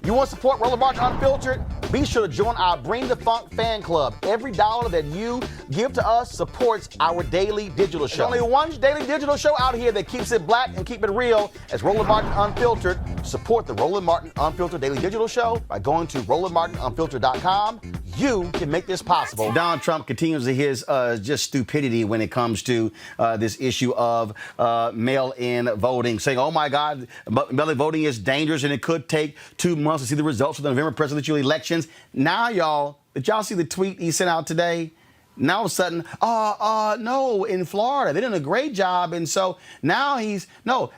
You want to support Roland Martin Unfiltered? Be sure to join our Bring the Funk fan club. Every dollar that you give to us supports our daily digital show. There's only one daily digital show out here that keeps it black and keep it real. It's Roland Martin Unfiltered. Support the Roland Martin Unfiltered daily digital show by going to RolandMartinUnfiltered.com. You can make this possible. Donald Trump continues his just stupidity when it comes to this issue of mail-in voting, saying, oh my God, mail-in voting is dangerous and it could take 2 months to see the results of the November presidential elections. Now, y'all, did y'all see the tweet he sent out today? Now all of a sudden, no, in Florida, they're doing a great job. And so now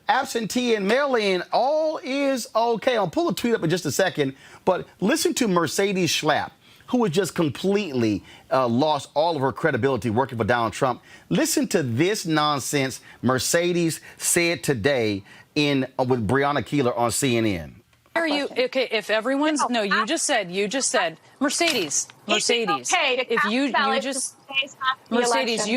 absentee and mail-in, all is okay. I'll pull the tweet up in just a second, but listen to Mercedes Schlapp, who has just completely lost all of her credibility working for Donald Trump. Listen to this nonsense Mercedes said today with Breonna Keeler on CNN. Are you okay? If everyone's you just said Mercedes. Okay If you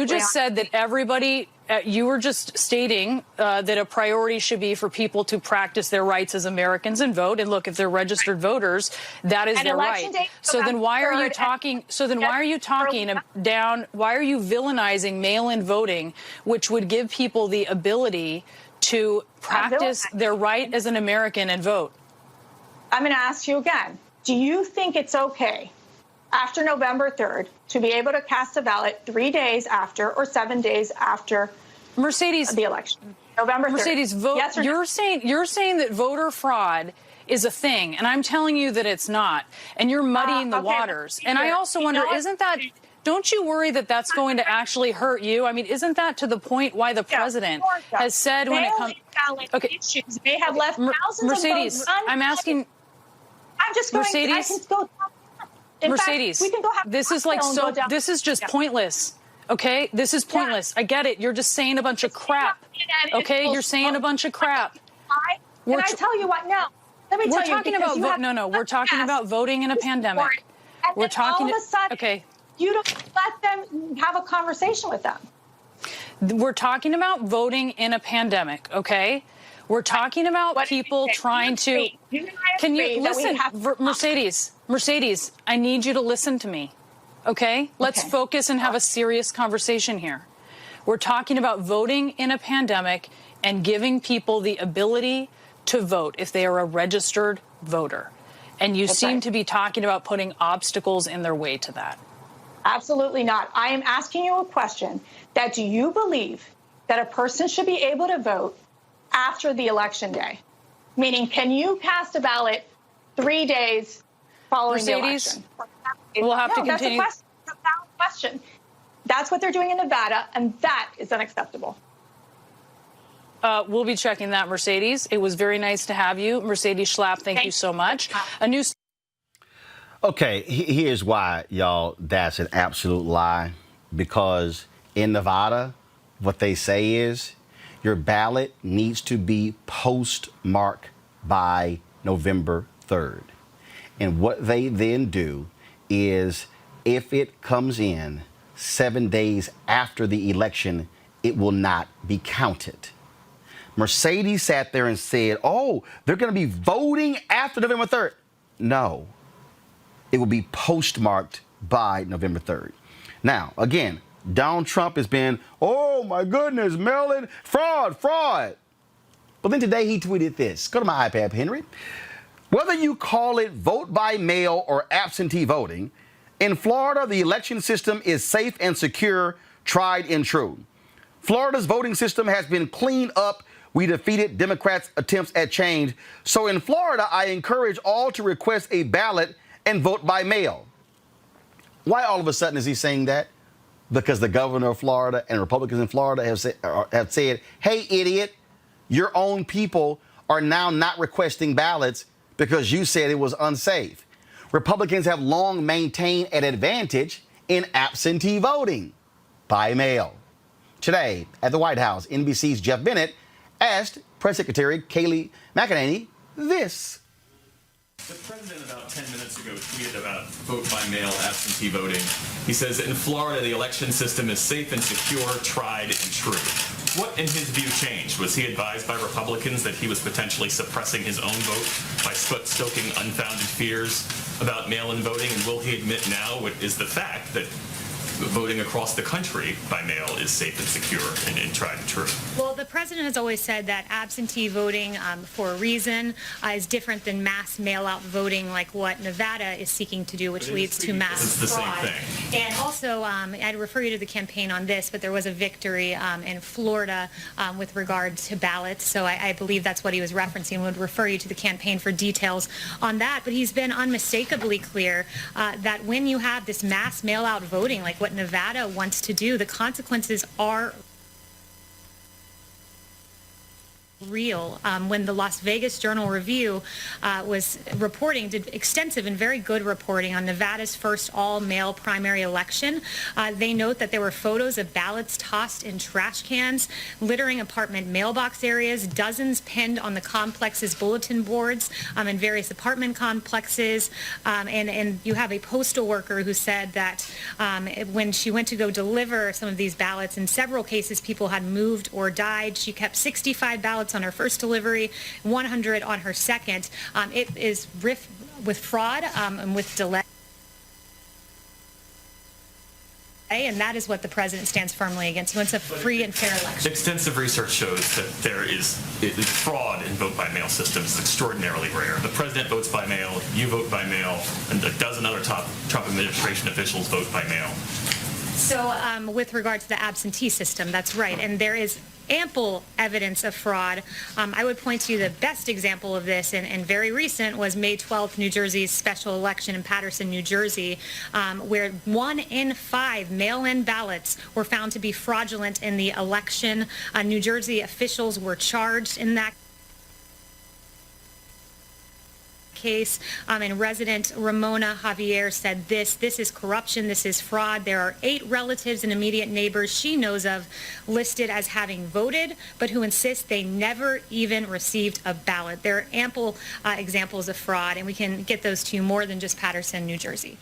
just said that everybody. You were just stating that a priority should be for people to practice their rights as Americans and vote. And look, if they're registered voters, that is their right. So then why are you talking? Why are you villainizing mail-in voting, which would give people the ability to practice their right as an American and vote? I'm going to ask you again. Do you think it's okay after November 3rd to be able to cast a ballot 3 days after or 7 days after the election? November 3rd. Mercedes, vote. Yes or no? You're saying that voter fraud is a thing, and I'm telling you that it's not, and you're muddying the waters. And I also wonder, don't you worry that that's going to actually hurt you? I mean, isn't that to the point why the president has said when it comes? Okay, they have left thousands Mercedes, of votes. I'm asking. I'm just going. Mercedes, I can go. Mercedes, fact, we can go have this is like so. This is just pointless. Okay, this is pointless. I get it. You're just saying a bunch of crap. Okay, you're saying a bunch of crap. Can I tell you what? No. Let me tell you. We're talking about we're talking about voting in a pandemic. We're talking. All of a sudden, okay. You don't let them have a conversation with them. We're talking about voting in a pandemic. Okay. We're talking about people trying to. Can you listen, Mercedes? I need you to listen to me. Okay? Let's focus and have a serious conversation here. We're talking about voting in a pandemic and giving people the ability to vote if they are a registered voter. And you seem to be talking about putting obstacles in their way to that. Absolutely not. I am asking you a question that do you believe that a person should be able to vote after the election day? Meaning, can you cast a ballot 3 days following the election? We'll have to continue. That's a valid question. That's what they're doing in Nevada, and that is unacceptable. We'll be checking that, Mercedes. It was very nice to have you. Mercedes Schlapp, thank you so much. Okay, here's why, y'all, that's an absolute lie. Because in Nevada, what they say is your ballot needs to be postmarked by November 3rd. And what they then do is if it comes in 7 days after the election, it will not be counted. Mercedes sat there and said, oh, they're going to be voting after November 3rd. No, it will be postmarked by November 3rd. Now, again, Donald Trump has been, oh my goodness, mail-in fraud. But then today he tweeted this. Go to my iPad, Henry. Whether you call it vote by mail or absentee voting, in Florida, the election system is safe and secure, tried and true. Florida's voting system has been cleaned up. We defeated Democrats' attempts at change. So in Florida, I encourage all to request a ballot and vote by mail. Why all of a sudden is he saying that? Because the governor of Florida and Republicans in Florida have said, hey, idiot, your own people are now not requesting ballots because you said it was unsafe. Republicans have long maintained an advantage in absentee voting by mail. Today at the White House, NBC's Jeff Bennett asked Press Secretary Kayleigh McEnany this. The president about 10 minutes ago tweeted about vote by mail absentee voting. He says in Florida, the election system is safe and secure, tried and true. What, in his view, changed? Was he advised by Republicans that he was potentially suppressing his own vote by stoking unfounded fears about mail-in voting? And will he admit now what is the fact that voting across the country by mail is safe and secure and tried and true? Well, the president has always said that absentee voting for a reason is different than mass mail-out voting like what Nevada is seeking to do, which leads to mass It's the fraud. same thing. And also, I'd refer you to the campaign on this, but there was a victory in Florida with regard to ballots. So I believe that's what he was referencing. Would refer you to the campaign for details on that. But he's been unmistakably clear that when you have this mass mail-out voting, like what Nevada wants to do, the consequences are real. When the Las Vegas Journal-Review was reporting, did extensive and very good reporting on Nevada's first all-male primary election, they note that there were photos of ballots tossed in trash cans, littering apartment mailbox areas, dozens pinned on the complex's bulletin boards in various apartment complexes, and you have a postal worker who said that when she went to go deliver some of these ballots, in several cases people had moved or died. She kept 65 ballots on her first delivery, 100 on her second. It is rife with fraud and with delay. And that is what the president stands firmly against. He wants a free and fair election. Extensive research shows that there is fraud in vote-by-mail systems. It's extraordinarily rare. The president votes by mail, you vote by mail, and a dozen other top Trump administration officials vote by mail. So with regard to the absentee system, that's right. And there is ample evidence of fraud. I would point to you the best example of this, and very recent, was May 12th, New Jersey's special election in Paterson, New Jersey, where 1 in 5 mail-in ballots were found to be fraudulent in the election. New Jersey officials were charged in that case, and resident Ramona Javier said this is corruption, this is fraud. There are 8 relatives and immediate neighbors she knows of listed as having voted, but who insist they never even received a ballot. There are ample examples of fraud, and we can get those to you more than just Paterson, New Jersey.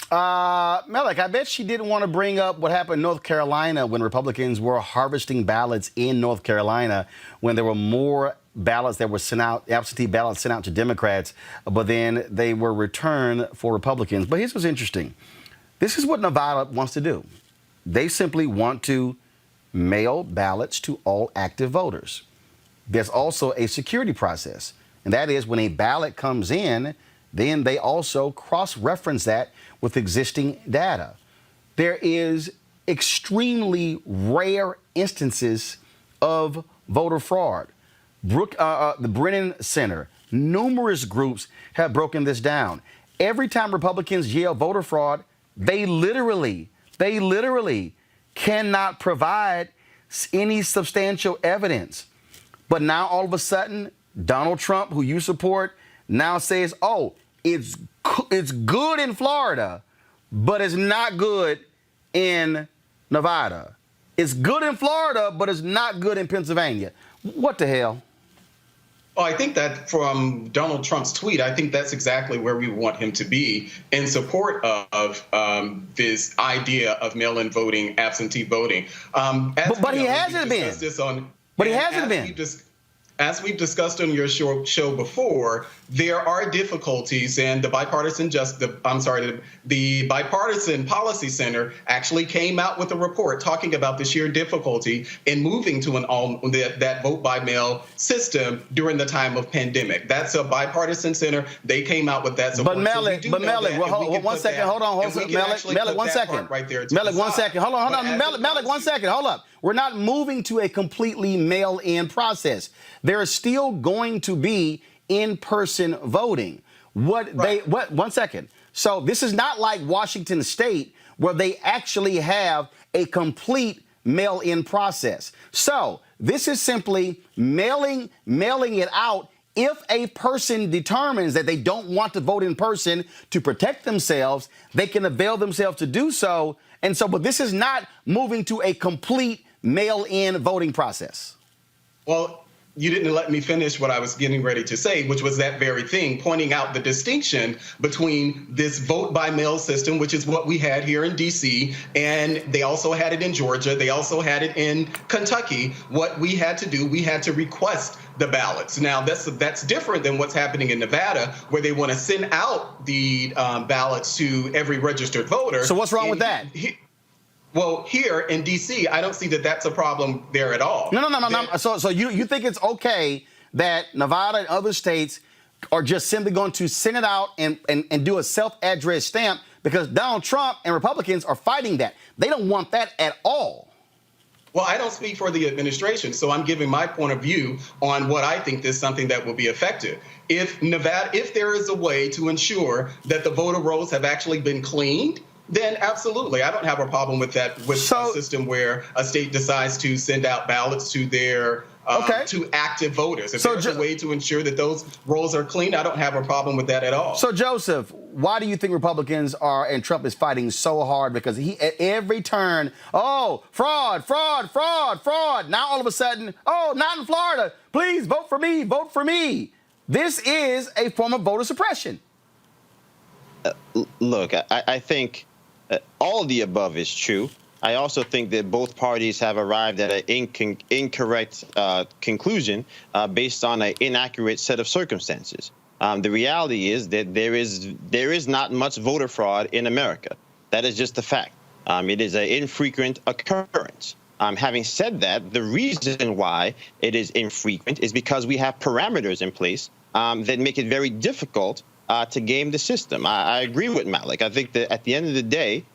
Melek, I bet she didn't want to bring up what happened in North Carolina when Republicans were harvesting ballots in North Carolina when there were more ballots that were sent out, absentee ballots sent out to Democrats, but then they were returned for Republicans. But here's what's interesting. This is what Nevada wants to do. They simply want to mail ballots to all active voters. There's also a security process, and that is when a ballot comes in, then they also cross-reference that with existing data. There is extremely rare instances of voter fraud. The Brennan Center, numerous groups have broken this down. Every time Republicans yell voter fraud, they literally cannot provide any substantial evidence. But now all of a sudden, Donald Trump, who you support, now says, oh, it's good in Florida, but it's not good in Nevada. It's good in Florida, but it's not good in Pennsylvania. What the hell? Well, I think that from Donald Trump's tweet, I think that's exactly where we want him to be in support of this idea of mail-in voting, absentee voting. But he hasn't been. But he hasn't been. As we've discussed on your show before, there are difficulties, and the Bipartisan Policy Center actually came out with a report talking about the sheer difficulty in moving to that vote-by-mail system during the time of pandemic. That's a bipartisan center. They came out with that. But Melek, hold one second. Hold on. Melek, 1 second. Right there. Melek, 1 second. Hold on. Melek, 1 second. Hold up. We're not moving to a completely mail-in process. There is still going to be in-person voting. 1 second. So this is not like Washington State where they actually have a complete mail-in process. So this is simply mailing it out. If a person determines that they don't want to vote in person to protect themselves, they can avail themselves to do so. And so, but this is not moving to a complete mail-in voting process. Well, you didn't let me finish what I was getting ready to say, which was that very thing, pointing out the distinction between this vote by mail system, which is what we had here in D.C., and they also had it in Georgia. They also had it in Kentucky. What we had to do, we had to request the ballots. Now, that's different than what's happening in Nevada, where they want to send out the ballots to every registered voter. So what's wrong with that? Well, here in D.C., I don't see that that's a problem there at all. No. So you think it's okay that Nevada and other states are just simply going to send it out and do a self-addressed stamp because Donald Trump and Republicans are fighting that? They don't want that at all. Well, I don't speak for the administration, so I'm giving my point of view on what I think is something that will be effective. If there is a way to ensure that the voter rolls have actually been cleaned, then absolutely, I don't have a problem with that, with a system where a state decides to send out ballots to their to active voters. If there's a way to ensure that those rolls are clean, I don't have a problem with that at all. So, Joseph, why do you think Republicans and Trump is fighting so hard? Because he, at every turn, fraud. Now, all of a sudden, not in Florida. Please vote for me. Vote for me. This is a form of voter suppression. Look, I think all of the above is true. I also think that both parties have arrived at an incorrect conclusion based on an inaccurate set of circumstances. The reality is that there is not much voter fraud in America. That is just a fact. It is an infrequent occurrence. Having said that, the reason why it is infrequent is because we have parameters in place that make it very difficult to game the system. I agree with Malik. I think that at the end of the day,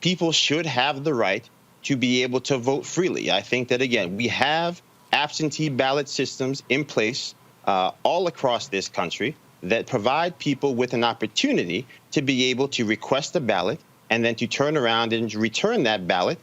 people should have the right to be able to vote freely. I think that, again, we have absentee ballot systems in place all across this country that provide people with an opportunity to be able to request a ballot and then to turn around and return that ballot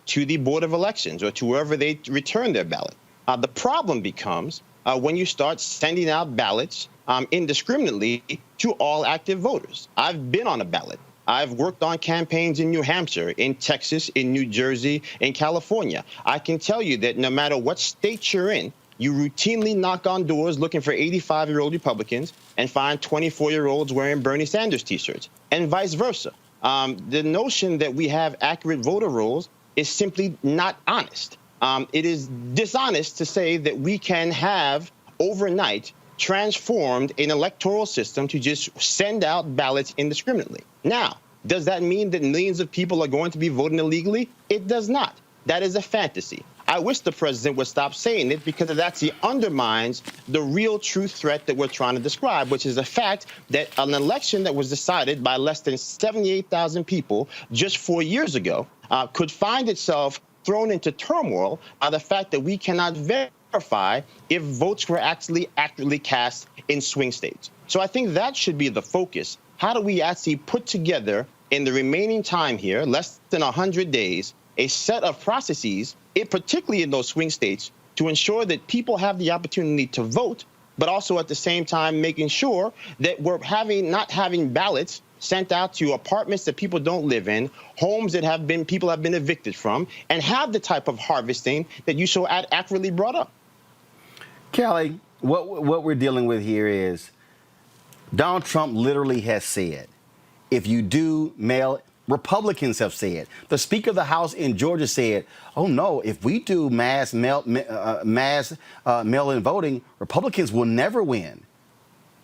to the Board of Elections or to wherever they return their ballot. The problem becomes when you start sending out ballots indiscriminately to all active voters. I've been on a ballot. I've worked on campaigns in New Hampshire, in Texas, in New Jersey, in California. I can tell you that no matter what state you're in, you routinely knock on doors looking for 85-year-old Republicans and find 24-year-olds wearing Bernie Sanders T-shirts, and vice versa. The notion that we have accurate voter rolls is simply not honest. It is dishonest to say that we can have overnight transformed an electoral system to just send out ballots indiscriminately. Now, does that mean that millions of people are going to be voting illegally? It does not. That is a fantasy. I wish the president would stop saying it because it actually undermines the real true threat that we're trying to describe, which is the fact that an election that was decided by less than 78,000 people just 4 years ago could find itself thrown into turmoil by the fact that we cannot verify if votes were actually accurately cast in swing states. So I think that should be the focus. How do we actually put together in the remaining time here, less than 100 days, a set of processes, particularly in those swing states, to ensure that people have the opportunity to vote, but also at the same time making sure that we're not having ballots sent out to apartments that people don't live in, homes that people have been evicted from, and have the type of harvesting that you so accurately brought up. Kelly, what we're dealing with here is Donald Trump literally has said, if you do mail, Republicans have said, the Speaker of the House in Georgia said, oh no, if we do mass mail-in voting, Republicans will never win.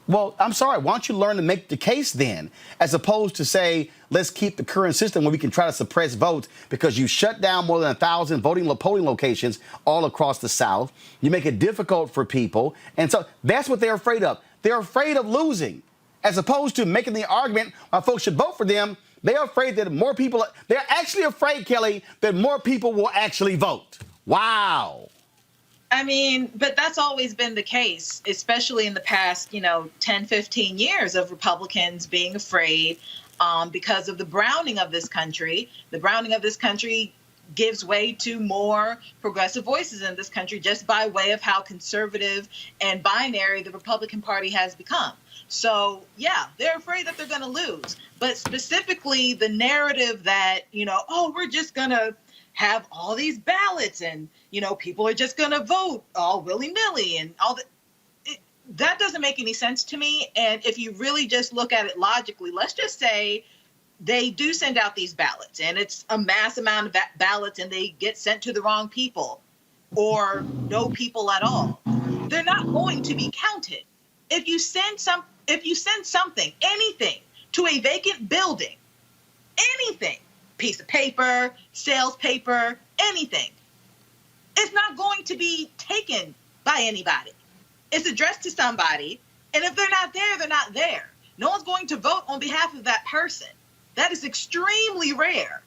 Well, I'm sorry, why don't you learn to make the case then, as opposed to say, let's keep the current system where we can try to suppress votes because you shut down more than 1,000 polling locations all across the South. You make it difficult for people. And so that's what they're afraid of. They're afraid of losing, as opposed to making the argument why folks should vote for them. They're afraid that more people, they're actually afraid, Kelly, that more people will actually vote. Wow. I mean, but that's always been the case, especially in the past, 10, 15 years of Republicans being afraid because of the browning of this country. The browning of this country gives way to more progressive voices in this country just by way of how conservative and binary the Republican Party has become. So, yeah, they're afraid that they're going to lose. But specifically, the narrative that, we're just going to have all these ballots and, people are just going to vote all willy-nilly and all that. That doesn't make any sense to me. And if you really just look at it logically, let's just say they do send out these ballots and it's a mass amount of ballots and they get sent to the wrong people or no people at all. They're not going to be counted. If you send something, anything to a vacant building, anything, piece of paper, sales paper, anything, it's not going to be taken by anybody. It's addressed to somebody, and if they're not there, they're not there. No one's going to vote on behalf of that person. That is extremely rare,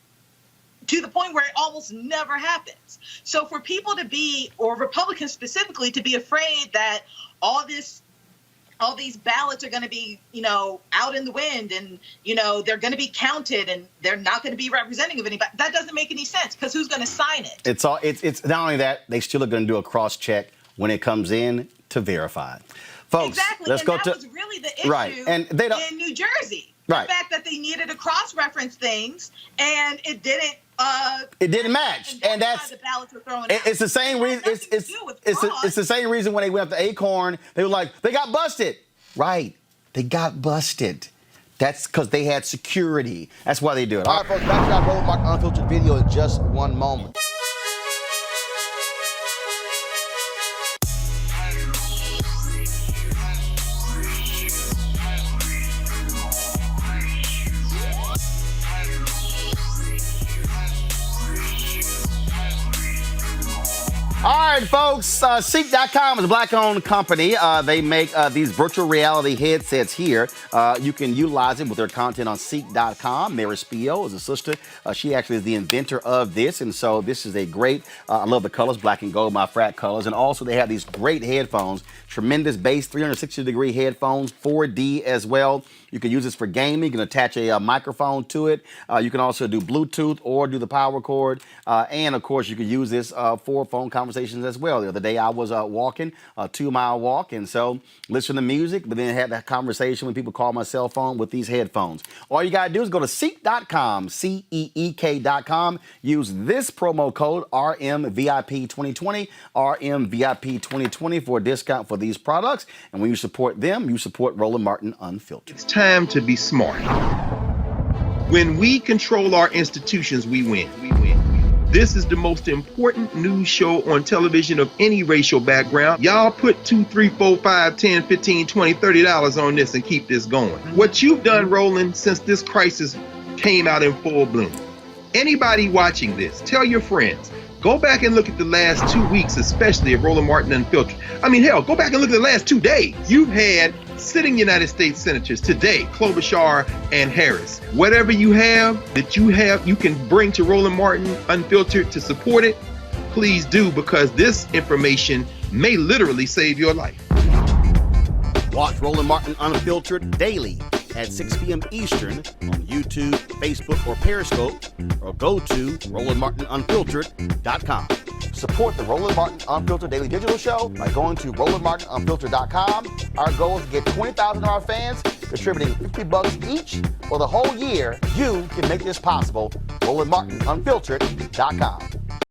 to the point where it almost never happens. So for people to be, or Republicans specifically, to be afraid that all these ballots are going to be, out in the wind and, they're going to be counted and they're not going to be representing of anybody, that doesn't make any sense because who's going to sign it? It's not only that, they still are going to do a cross check when it comes in to verify. Folks, exactly. let's and go that to was really the issue right. And they don't, in New Jersey. Right. The fact that they needed to cross-reference things and it didn't match, and that's the ballots were thrown it's the same reason. It's the same reason when they went up to Acorn, they were like, they got busted. Right, they got busted. That's because they had security. That's why they do it. All right, folks, back to our Roland Martin Unfiltered video in just one moment. All right, folks, Ceek.com is a black-owned company. They make these virtual reality headsets here. You can utilize it with their content on Ceek.com. Mary Spio is a sister. She actually is the inventor of this, and so this is a great, I love the colors, black and gold, my frat colors, and also they have these great headphones, tremendous bass, 360-degree headphones, 4D as well. You can use this for gaming. You can attach a microphone to it. You can also do Bluetooth or do the power cord. And, of course, you can use this for phone conversations as well. The other day I was walking, a 2-mile walk, and so listen to music, but then have that conversation when people call my cell phone with these headphones. All you got to do is go to Ceek.com, CEEK.com. Use this promo code RMVIP2020, RMVIP2020 for a discount for these products. And when you support them, you support Roland Martin Unfiltered. It's time to be smart. When we control our institutions, we win. This is the most important news show on television of any racial background. Y'all put $2, $3, $4, $5, $10, $15, $20, $30 on this and keep this going. What you've done, Roland, since this crisis came out in full bloom. Anybody watching this, tell your friends. Go back and look at the last 2 weeks, especially of Roland Martin Unfiltered. I mean, hell, go back and look at the last 2 days. You've had sitting United States senators today, Klobuchar and Harris. Whatever you have, you can bring to Roland Martin Unfiltered to support it, please do, because this information may literally save your life. Watch Roland Martin Unfiltered daily at 6 p.m. Eastern on YouTube, Facebook, or Periscope, or go to RolandMartinUnfiltered.com. Support the Roland Martin Unfiltered Daily Digital Show by going to RolandMartinUnfiltered.com. Our goal is to get 20,000 of our fans contributing $50 each for the whole year. You can make this possible. RolandMartinUnfiltered.com.